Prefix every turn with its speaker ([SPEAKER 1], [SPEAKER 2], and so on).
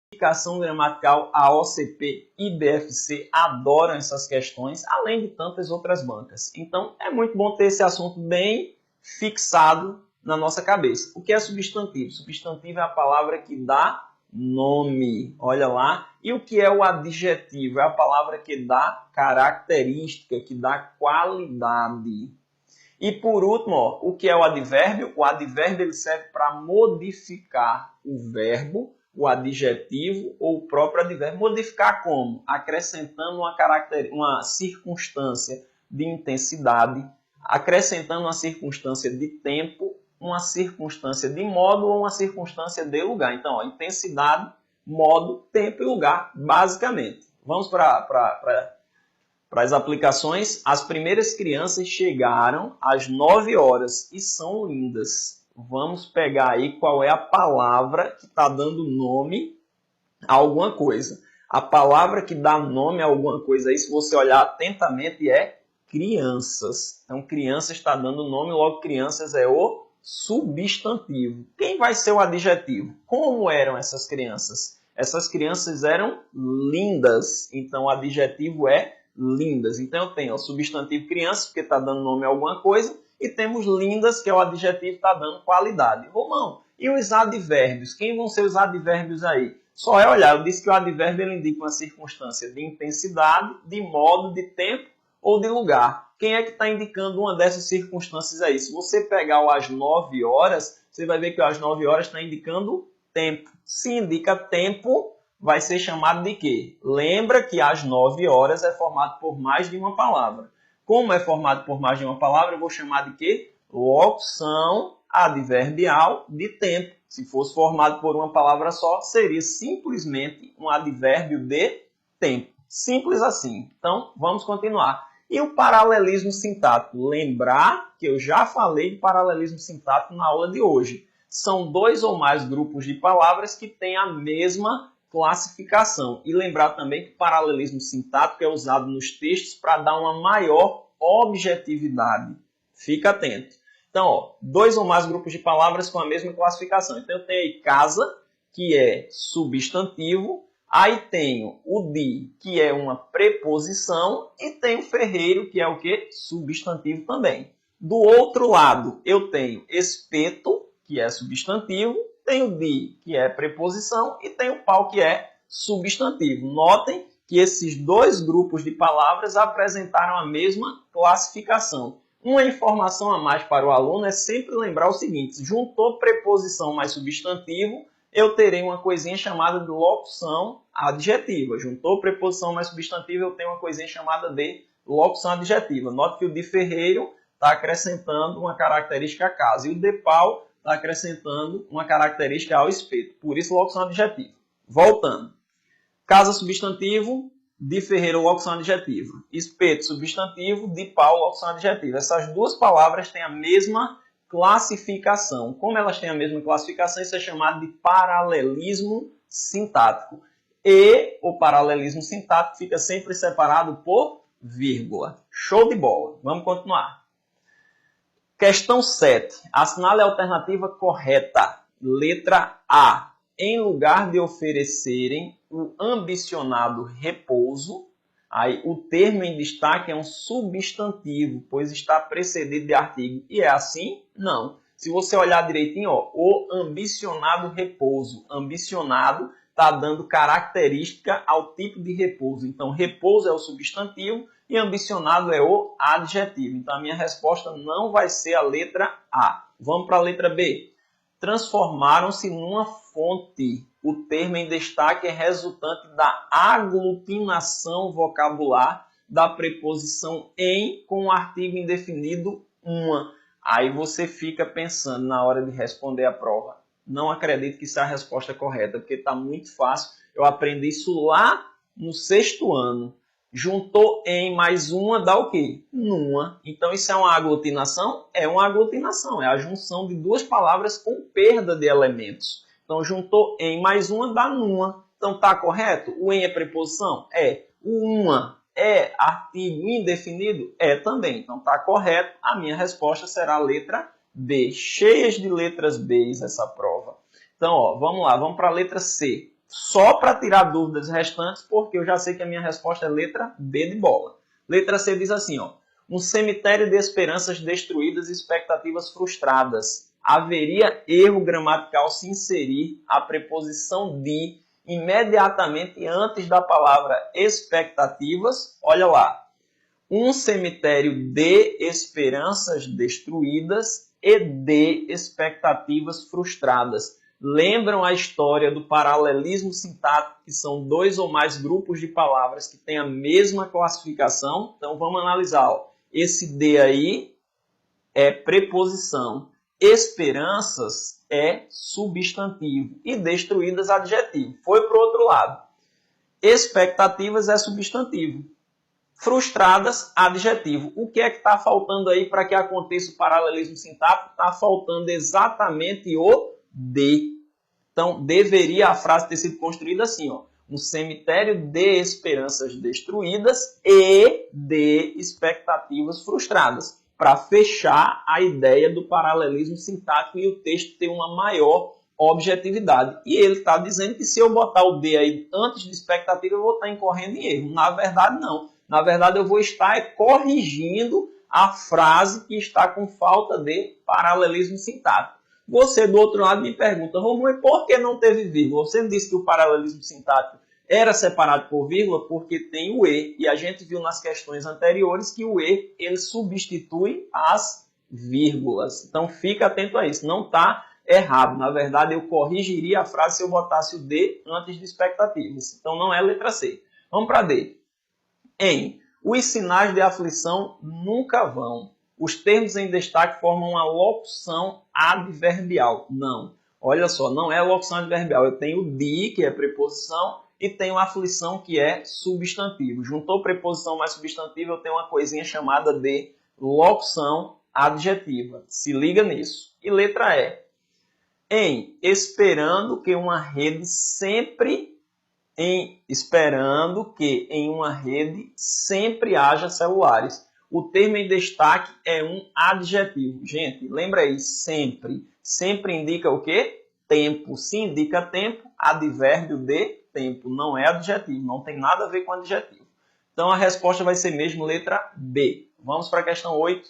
[SPEAKER 1] Codificação gramatical, a OCP e BFC adoram essas questões, além de tantas outras bancas. Então, é muito bom ter esse assunto bem fixado na nossa cabeça. O que é substantivo? Substantivo é a palavra que dá nome, olha lá. E o que é o adjetivo? É a palavra que dá característica, que dá qualidade. E por último, ó, o que é o advérbio? O advérbio ele serve para modificar o verbo, o adjetivo ou o próprio advérbio. Modificar como? Acrescentando uma circunstância de intensidade, acrescentando uma circunstância de tempo, uma circunstância de modo ou uma circunstância de lugar. Então, ó, intensidade, modo, tempo e lugar, basicamente. Vamos para as aplicações. As primeiras crianças chegaram às 9 horas e são lindas. Vamos pegar aí qual é a palavra que está dando nome a alguma coisa. A palavra que dá nome a alguma coisa aí, se você olhar atentamente, é crianças. Então, crianças está dando nome, logo crianças é o substantivo. Quem vai ser o adjetivo? Como eram essas crianças? Essas crianças eram lindas. Então, o adjetivo é lindas. Então, eu tenho o substantivo crianças, porque está dando nome a alguma coisa, e temos lindas, que é o adjetivo que está dando qualidade. Romão, e os advérbios? Quem vão ser os advérbios aí? Só é olhar, eu disse que o advérbio ele indica uma circunstância de intensidade, de modo, de tempo ou de lugar. Quem é que está indicando uma dessas circunstâncias aí? Se você pegar o às 9 horas, você vai ver que o às 9 horas está indicando tempo. Se indica tempo, vai ser chamado de quê? Lembra que às 9 horas é formado por mais de uma palavra. Como é formado por mais de uma palavra, eu vou chamar de quê? Locução adverbial de tempo. Se fosse formado por uma palavra só, seria simplesmente um advérbio de tempo. Simples assim. Então, vamos continuar. E o paralelismo sintático? Lembrar que eu já falei de paralelismo sintático na aula de hoje. São dois ou mais grupos de palavras que têm a mesma classificação. E lembrar também que o paralelismo sintático é usado nos textos para dar uma maior objetividade. Fica atento. Então, ó, dois ou mais grupos de palavras com a mesma classificação. Então, eu tenho aí casa, que é substantivo. Aí tenho o de, que é uma preposição. E tenho ferreiro, que é o quê? Substantivo também. Do outro lado, eu tenho espeto, que é substantivo. Tenho de, que é preposição. E tenho pau, que é substantivo. Notem que esses dois grupos de palavras apresentaram a mesma classificação. Uma informação a mais para o aluno é sempre lembrar o seguinte: juntou preposição mais substantivo, eu terei uma coisinha chamada de locução adjetiva. Juntou preposição mais substantivo, eu tenho uma coisinha chamada de locução adjetiva. Note que o de ferreiro está acrescentando uma característica a casa e o de pau está acrescentando uma característica ao espeto. Por isso, locução adjetiva. Voltando. Casa substantivo, de ferreiro, locução adjetiva. Espeto substantivo, de pau, locução adjetiva. Essas duas palavras têm a mesma classificação. Como elas têm a mesma classificação, isso é chamado de paralelismo sintático. E o paralelismo sintático fica sempre separado por vírgula. Show de bola. Vamos continuar. Questão 7. Assinale a alternativa correta. Letra A. Em lugar de oferecerem o ambicionado repouso, aí o termo em destaque é um substantivo, pois está precedido de artigo. E é assim? Não. Se você olhar direitinho, ó, o ambicionado repouso. Ambicionado está dando característica ao tipo de repouso. Então, repouso é o substantivo e ambicionado é o adjetivo. Então, a minha resposta não vai ser a letra A. Vamos para a letra B. Transformaram-se numa fonte. O termo em destaque é resultante da aglutinação vocabular da preposição em com o artigo indefinido uma. Aí você fica pensando na hora de responder a prova. Não acredito que isso é a resposta correta, porque está muito fácil. Eu aprendi isso lá no 6º ano. Juntou em mais uma dá o quê? Numa. Então, isso é uma aglutinação? É uma aglutinação. É a junção de duas palavras com perda de elementos. Então, juntou em mais uma dá numa. Então, está correto? O em é preposição? É. O uma é artigo indefinido? É também. Então, está correto. A minha resposta será a letra B. Cheias de letras B essa prova. Então, ó, vamos lá. Vamos para a letra C. só para tirar dúvidas restantes, porque eu já sei que a minha resposta é letra B de bola. Letra C diz assim, ó, um cemitério de esperanças destruídas e expectativas frustradas. Haveria erro gramatical se inserir a preposição de imediatamente antes da palavra expectativas? Olha lá. Um cemitério de esperanças destruídas e de expectativas frustradas. Lembram a história do paralelismo sintático, que são dois ou mais grupos de palavras que têm a mesma classificação? Então vamos analisar. Ó. Esse de aí é preposição. Esperanças é substantivo. E destruídas adjetivo. Foi para o outro lado. Expectativas é substantivo. Frustradas, adjetivo. O que é que está faltando aí para que aconteça o paralelismo sintático? Está faltando exatamente o de. Então, deveria a frase ter sido construída assim, ó. Um cemitério de esperanças destruídas e de expectativas frustradas. Para fechar a ideia do paralelismo sintático e o texto ter uma maior objetividade. E ele está dizendo que se eu botar o de aí antes de expectativa, eu vou estar incorrendo em erro. Na verdade, não. Na verdade, eu vou estar corrigindo a frase que está com falta de paralelismo sintático. Você, do outro lado, me pergunta, Romulo, por que não teve vírgula? Você disse que o paralelismo sintático era separado por vírgula porque tem o E. E a gente viu nas questões anteriores que o E ele substitui as vírgulas. Então, fica atento a isso. Não está errado. Na verdade, eu corrigiria a frase se eu botasse o D antes de expectativas. Então, não é letra C. Vamos para D. Os sinais de aflição nunca vão. Os termos em destaque formam uma locução adverbial. Não. Olha só, não é locução adverbial. Eu tenho de, que é preposição, e tenho aflição, que é substantivo. Juntou preposição mais substantivo, eu tenho uma coisinha chamada de locução adjetiva. Se liga nisso. E letra E. Esperando que uma rede sempre haja celulares. O termo em destaque é um adjetivo. Gente, lembra aí, sempre. Sempre indica o quê? Tempo. Se indica tempo, advérbio de tempo. Não é adjetivo, não tem nada a ver com adjetivo. Então a resposta vai ser mesmo letra B. Vamos para a questão 8.